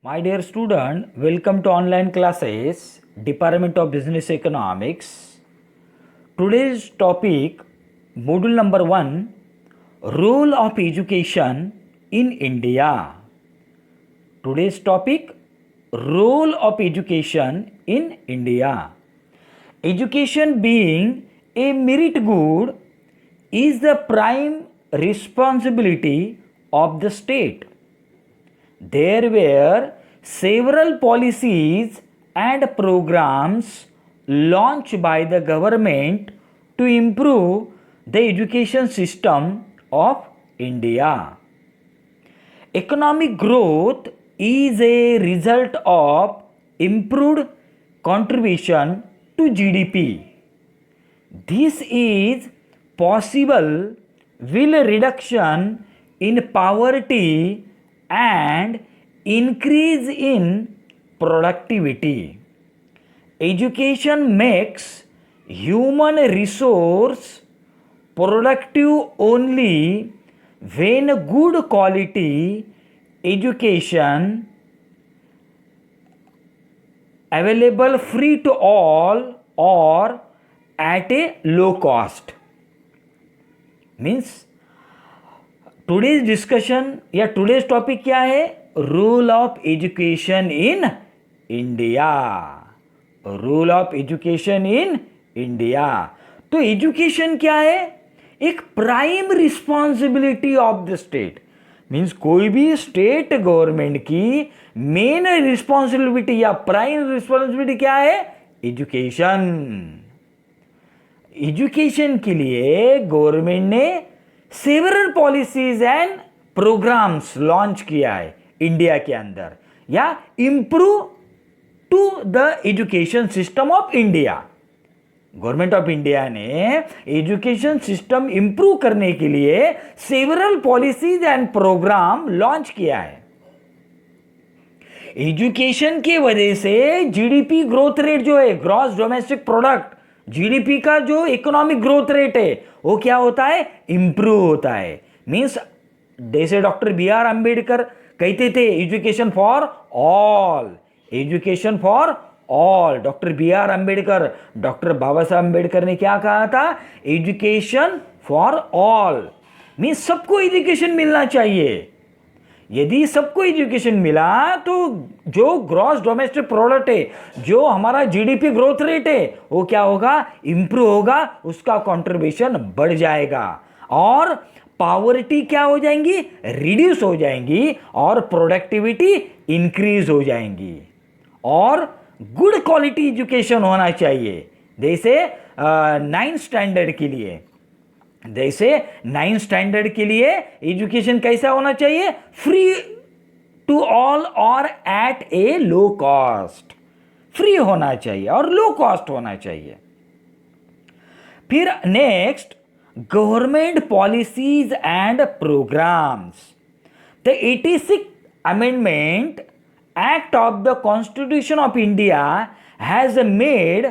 My dear student, welcome to online classes, Department of Business Economics. Today's topic, module number 1, role of education in India. Today's topic, role of education in India. Education being a merit good is the prime responsibility of the state. There were several policies and programs launched by the government to improve the education system of India. Economic growth is a result of improved contribution to GDP. This is possible with reduction in poverty and increase in productivity. Education makes human resource productive only when good quality education available free to all or at a low cost. Means today's discussion या today's topic क्या है? Role of education in India. Role of education in India. तो education क्या है? एक prime responsibility of the state. Means कोई भी state government की मेन रिस्पॉन्सिबिलिटी या प्राइम रिस्पॉन्सिबिलिटी क्या है? एजुकेशन. एजुकेशन के लिए गवर्नमेंट ने several policies and programs launched किया है इंडिया के अंदर या improve to the education system of India. Government of India ने एजुकेशन सिस्टम इंप्रूव करने के लिए several policies and program launched किया है. एजुकेशन की वजह से जीडीपी ग्रोथ रेट जो है, ग्रॉस डोमेस्टिक प्रोडक्ट, जीडीपी का जो इकोनॉमिक ग्रोथ रेट है वो क्या होता है? इंप्रूव होता है. मीन्स जैसे डॉक्टर बी आर अंबेडकर कहते थे education for all, education for all. Doctor B R Ambedkar, doctor Baba Saheb Ambedkar ने क्या कहा था? Education for all. मीन्स सबको एजुकेशन मिलना चाहिए. यदि सबको एजुकेशन मिला तो जो ग्रॉस डोमेस्टिक प्रोडक्ट है, जो हमारा जीडीपी ग्रोथ रेट है, वो क्या होगा? इंप्रूव होगा, उसका कंट्रीब्यूशन बढ़ जाएगा और पावर्टी क्या हो जाएंगी? रिड्यूस हो जाएंगी और प्रोडक्टिविटी इंक्रीज हो जाएंगी. और गुड क्वालिटी एजुकेशन होना चाहिए. जैसे 9th स्टैंडर्ड के लिए, जैसे 9th स्टैंडर्ड के लिए एजुकेशन कैसा होना चाहिए? फ्री टू ऑल और at a low cost. Free होना चाहिए और लो कॉस्ट होना चाहिए. फिर next, government policies and programs. The 86th amendment act of the constitution of India has made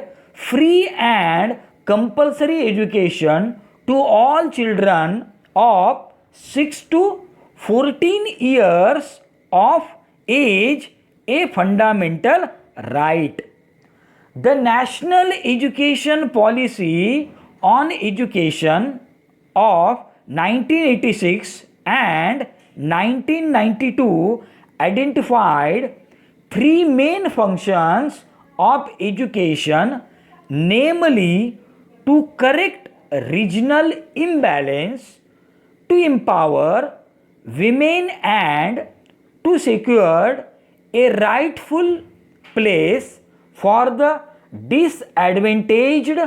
free and compulsory education to all children of 6 to 14 years of age a fundamental right. The National Education Policy on Education of 1986 and 1992 identified three main functions of education, namely to correct regional imbalance, to empower women and to secure a rightful place for the disadvantaged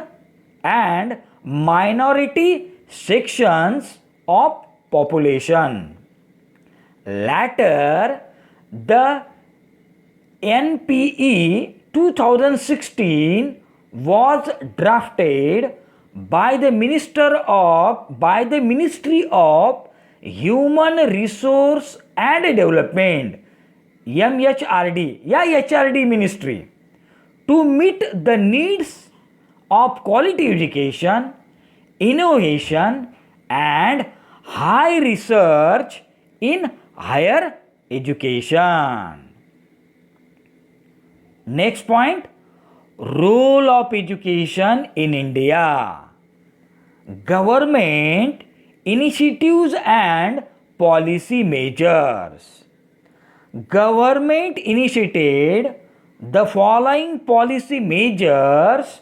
and minority sections of population. Later, the NPE 2016 was drafted by the Ministry of Human Resource and Development, MHRD या HRD ministry, to meet the needs of quality education, innovation and high research in higher education. Next point, role of education in India. Government initiatives and policy measures. Government initiated the following policy measures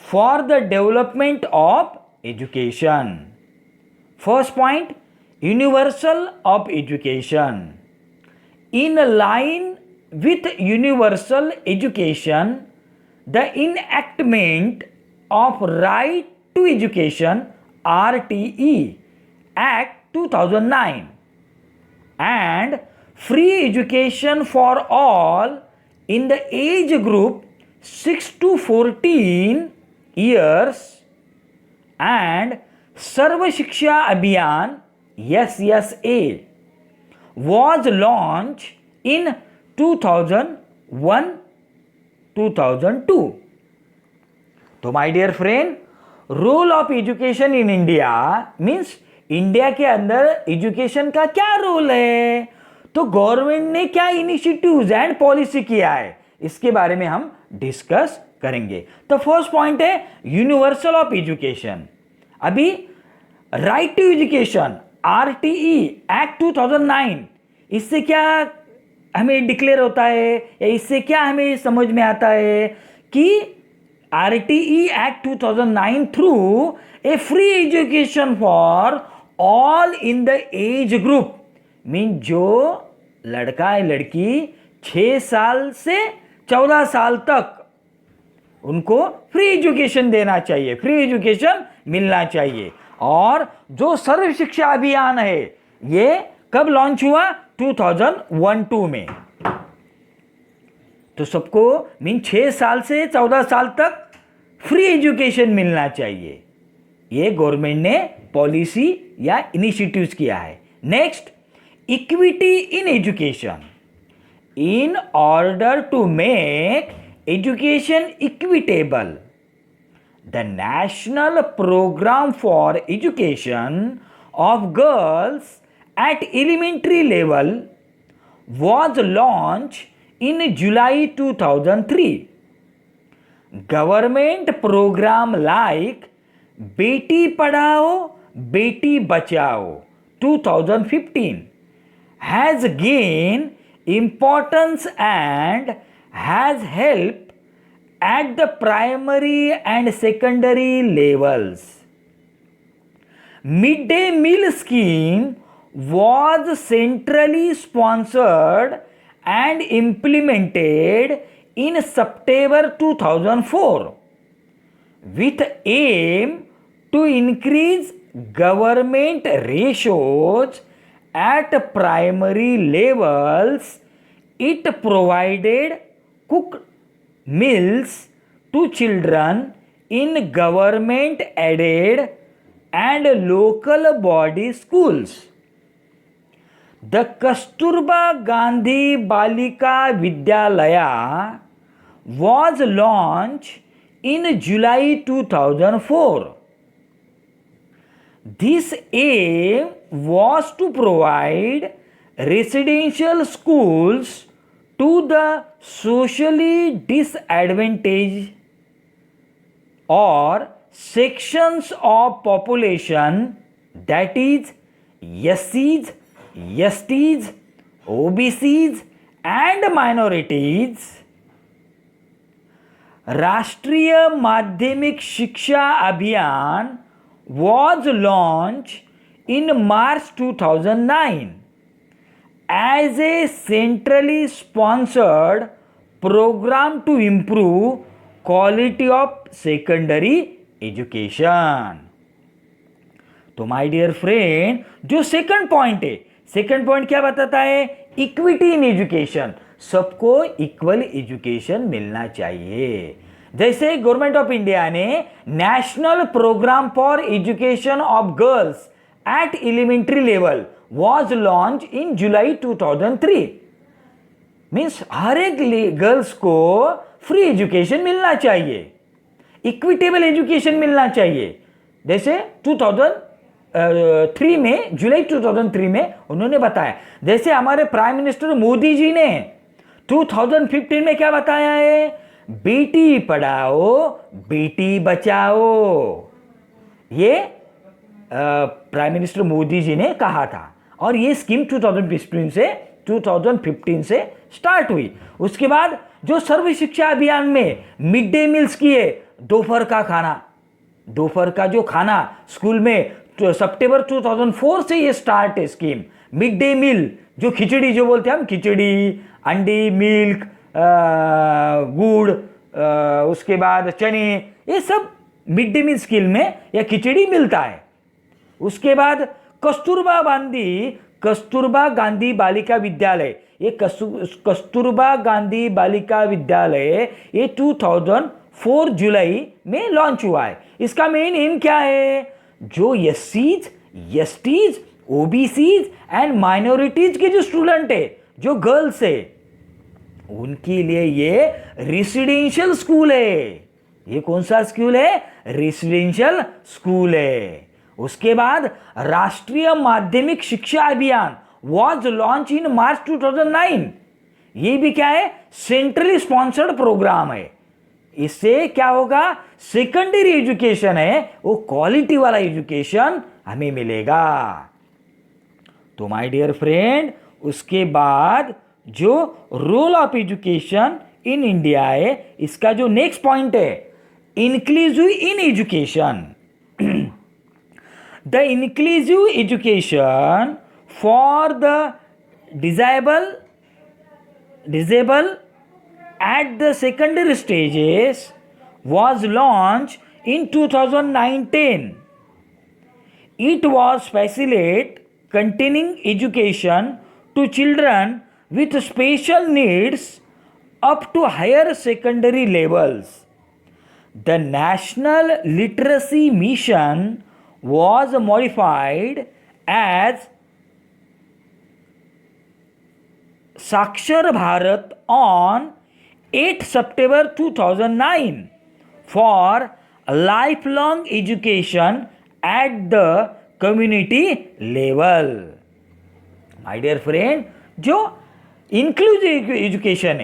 for the development of education. First point, universal of education. In line with universal education, the enactment of right to Education RTE Act 2009 and free education for all in the age group 6 to 14 years and Sarva Shiksha Abhiyan SSA was launched in 2001-2002. तो my dear friend, role of education in India means India के अंदर education का क्या role है, तो government ने क्या initiatives and policy किया है, इसके बारे में हम डिस्कस करेंगे. तो फर्स्ट पॉइंट है यूनिवर्सल ऑफ एजुकेशन. अभी right to education RTE act 2009, इससे क्या हमें डिक्लेयर होता है या इससे क्या हमें समझ में आता है कि RTE Act 2009 through a free education for all in the age group mean जो लड़का है लड़की 6 साल से 14 साल तक उनको फ्री एजुकेशन देना चाहिए, फ्री एजुकेशन मिलना चाहिए. और जो सर्व शिक्षा अभियान है ये कब लॉन्च हुआ, 2001-2 में. तो सबको मीन 6 साल से 14 साल तक फ्री एजुकेशन मिलना चाहिए. ये गवर्नमेंट ने पॉलिसी या इनिशिएटिव्स किया है. Next, equity in education. In order to make education equitable, the national programme for education of girls at elementary level was launched in July 2003. Government program like Beti Padhao, Beti Bachao 2015 has gained importance and has helped at the primary and secondary levels. Midday meal scheme was centrally sponsored and implemented in September 2004 with aim to increase government ratios at primary levels. It provided cooked meals to children in government aided and local body schools. The Kasturba Gandhi Balika Vidyalaya was launched in July 2004. This aim was to provide residential schools to the socially disadvantaged or sections of population, that is SCs, STs, OBCs and minorities. राष्ट्रीय माध्यमिक शिक्षा अभियान was launched in March 2009 as a centrally sponsored program to improve quality of secondary education. तो my dear friend, जो second point है, second point क्या बताता है, इक्विटी इन एजुकेशन, सबको इक्वल एजुकेशन मिलना चाहिए. जैसे गवर्नमेंट ऑफ इंडिया ने national programme for education of girls at elementary level was launched in July 2003. मीन्स हर एक गर्ल्स को फ्री एजुकेशन मिलना चाहिए, इक्विटेबल एजुकेशन मिलना चाहिए. जैसे 2003 में, जुलाई 2003 में उन्होंने बताया. जैसे हमारे प्राइम मिनिस्टर मोदी जी ने 2015 में क्या बताया है? बेटी पढ़ाओ बेटी बचाओ। ये प्राइम मिनिस्टर मोदी जी ने कहा था और ये स्कीम 2015 से स्टार्ट हुई। उसके बाद जो सर्व शिक्षा अभियान में मिड डे मील्स किए, दोपहर का जो खाना स्कूल में, तो सितंबर 2004 से ये स्टार्ट है स्कीम। मिड डे मील जो खिचड़ी जो बोलते हैं हम, खिचड़ी, अंडी, मिल्क, गुड़, उसके बाद चने, ये सब मिड डे मील स्कीम में या खिचड़ी मिलता है। उसके बाद कस्तूरबा गांधी बालिका विद्यालय, ये कस्तूरबा गांधी बालिका विद्यालय ये 2004 जुलाई में लॉन्च हुआ है। इसका मेन एम क्या है? जो एससीज, एसटीज, ओबीसीज एंड माइनॉरिटीज के जो स्टूडेंट है, जो गर्ल्स है, उनके लिए ये रेसिडेंशियल स्कूल है। ये कौन सा स्कूल है? रेसिडेंशियल स्कूल है। उसके बाद राष्ट्रीय माध्यमिक शिक्षा अभियान वॉज लॉन्च इन मार्च 2009। ये भी क्या है? सेंट्रली स्पॉन्सर्ड प्रोग्राम है। इससे क्या होगा? सेकेंडरी एजुकेशन है वो क्वालिटी वाला एजुकेशन हमें मिलेगा। तो माय डियर फ्रेंड, उसके बाद जो role of education in India है, इसका जो नेक्स्ट पॉइंट है, inclusive in education. The inclusive education for the disabled at the secondary stages was launched in 2019. It was facilitate continuing education to children with special needs up to higher secondary levels. The National Literacy Mission was modified as Sakshar Bharat on 8 September 2009 for lifelong education at the community level. My dear friend, जो inclusive education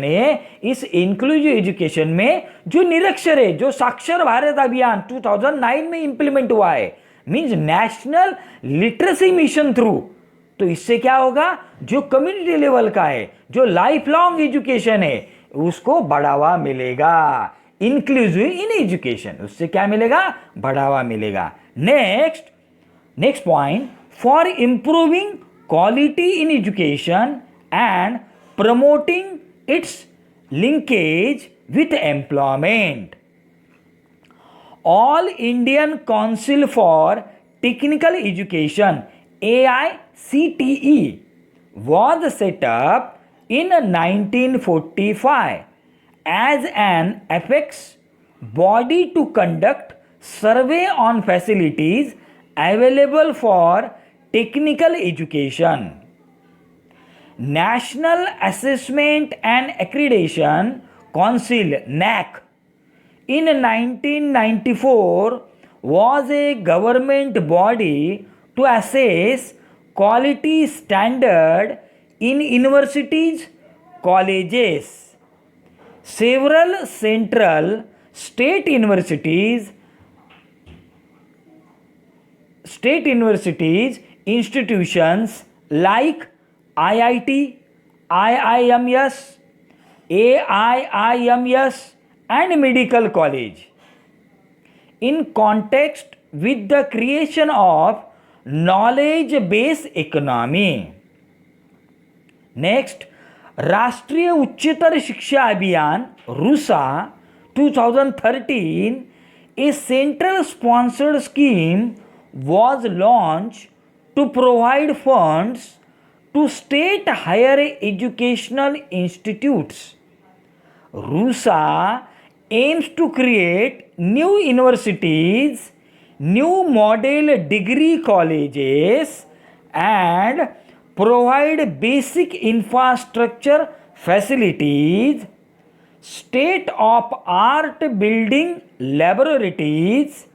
है, इस inclusive education में जो निरक्षर है, जो साक्षर भारत अभियान 2009 में इंप्लीमेंट हुआ है, means national literacy mission through, तो इससे क्या होगा? जो कम्युनिटी लेवल का है, जो लाइफ लॉन्ग एजुकेशन है, उसको बढ़ावा मिलेगा। इंक्लूसिव इन एजुकेशन, उससे क्या मिलेगा? बढ़ावा मिलेगा। Next point, for improving quality in education and promoting its linkage with employment. All Indian Council for Technical Education AICTE was set up in 1945 as an apex body to conduct survey on facilities available for technical education. National Assessment and Accreditation Council NAC in 1994 was a government body to assess quality standard in universities, colleges. Several central state universities, institutions like IIT, IIMS, AIIMS and medical college in context with the creation of knowledge based economy. Next, राष्ट्रीय उच्चतर शिक्षा अभियान RUSA 2013, a central sponsored scheme was launched to provide funds to state higher educational institutes. RUSA aims to create new universities, new model degree colleges, and provide basic infrastructure facilities, state-of-art building laboratories,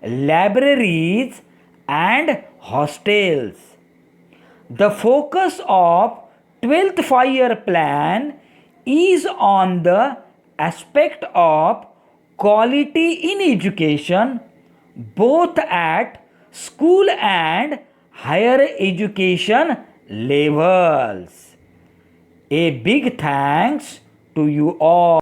libraries, and hostels. The focus of 12th 5-year plan is on the aspect of quality in education both at school and higher education levels. A big thanks to you all.